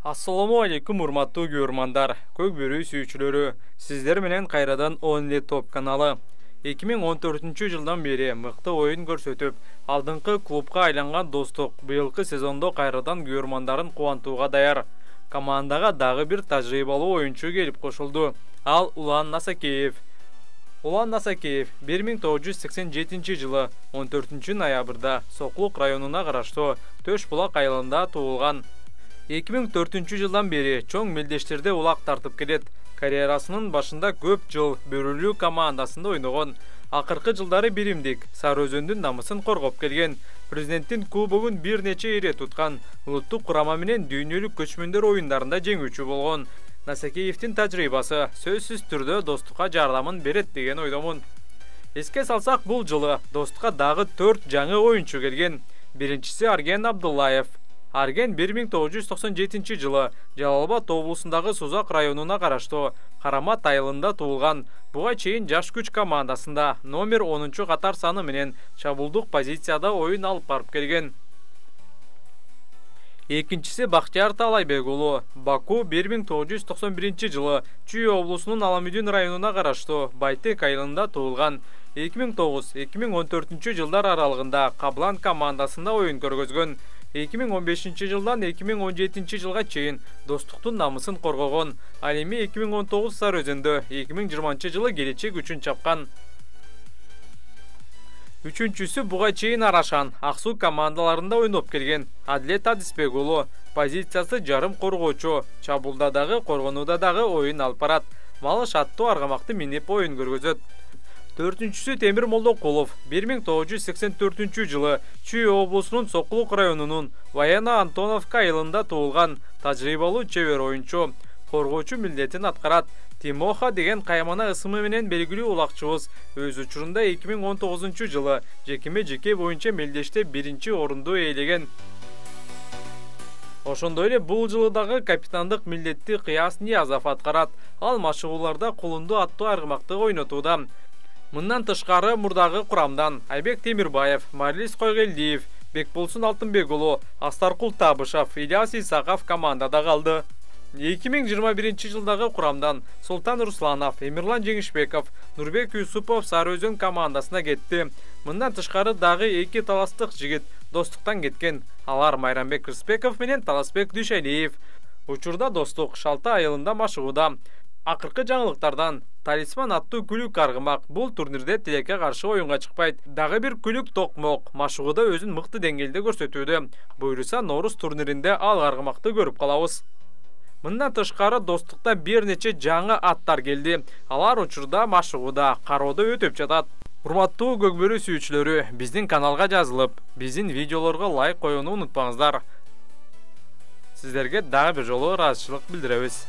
Assalamu alaikum урматтуу көрмандар, көк бөрү сүйүүчүлөрү. Сиздер менен кайрадан 10 топ каналы. 2014 жылдан бери мыкты оюн көрсөтүп, алдыңкы клубка айланган Достук быйылкы сезондо кайрадан көрмандарын кубантууга даяр. Командага дагы бир тажрыйбалуу оюнчу келип кошулду. Ал Улан Насакеев. Улан Насакеев 1987 жылы 14 ноябрда Соклук районуна караштуу Төш Булак айылында туулган. 2004 жылдан бери чоң мелдештерде улак тартып келет. Карьерасынын башында көп жыл Бөрүлүү командасында ойногон. Акыркы жылдары биримдик Сары Өзөндүн намысын коргоп келген. Президенттин кубогун бир нече эре туткан. Улуттук курама менен дүйнөлүк көчмөндөр оюндарында жеңүүчү болгон. Насакеевдин тажрыйбасы сөзсүз түрдө Достукка жардамын берет деген ойдомун. Эске салсак, бул жылы Достукка дагы 4 жаңы оюнчу келген. Биринчиси Арген Абдуллаев. Арген 1997 жылы Жалал-Абад облусундагы Сузак районуна караштуу Карамат айылында туулган. Буга чейин жаш күч командасында номер 10 катар саны менен чабулдук позицияда оюн алып барып келген. Экинчиси Бактияр Талайбек уулу. Баку 1991 жылы Чүй облусунун Аламүдүн районуна караштуу Байтек айылында туулган. 2009-2014 жылдар аралыгында Каблан командасында оюн көргөзгөн. 2015 жылдан 2017 жылга чейин Достуктун намысын коргогон. Ал эми 2019 Сары Өзөндө 2020 жылы келечек үчүн чапкан. Үчүнчүсү буга чейин Арашан, Ак Суу командаларында ойноп келген Адилет Адисбек уулу. Позициясы жарым коргоочу, чабуулда дагы коргонууда дагы оюн алып барат. Малыш аттуу аргамакты минип оюн көргөзөт. Төртүнчүсү Темир Молдокулов 1984 жылы Чүй облусунун Соклук районунун Ваяна Антоновка айылында туулган тажрыйбалуу чебер оюнчу. Коргоочу милдетин аткарат. Тимоха деген каймана ысымы менен белгилүү улакчыбыз өз учурунда 2019 жылы жекеме-жеке боюнча мелдеште биринчи орунду ээлеген. Ошондой эле бул жылы дагы капитандык милдетти Кыяс Ниязов аткарат. Ал машыгууларда кулунду аттуу аргамакты ойнотууда. Мындан тышкары мурдагы курамдан Айбек Темирбаев, Марлис Койгелдиев, Бекболсун Алтынбек уулу, Астаркул Табышев, Ильяс Исаков командада калды. 2021 жылдагы курамдан Султан Русланов, Эмирлан Жеңишбеков, Нурбек Юсупов Сары Өзөн командасына кетти. Мындан тышкары дагы эки таластык жигит Достуктан кеткен. Алар Майрамбек Рыспеков менен Таласбек Дүйшалиев. Учурда Достук Шалта айылында машыгууда. Акыркы жаңылыктардан Талисман аттуу күлүк аргымак бул турнирде Тилекке каршы оюнга чыкпайт. Дагы бир күлүк Токмок машыгууда өзүн мыкты деңгээлде көрсөтүүдө. Буйруса Норус турниринде ал аргымакты көрүп калабыз. Мындан тышкары Достукта бир нече жаңы аттар келди. Алар учурда машыгууда кароодо өтүп жатат. Урматтуу көкбөрү сүйүүчүлөрү, биздин каналга жазылып, биздин видеолорго лайк коюуну унутпаңыздар. Сиздерге дагы бир жолу ыраазычылык билдиребиз.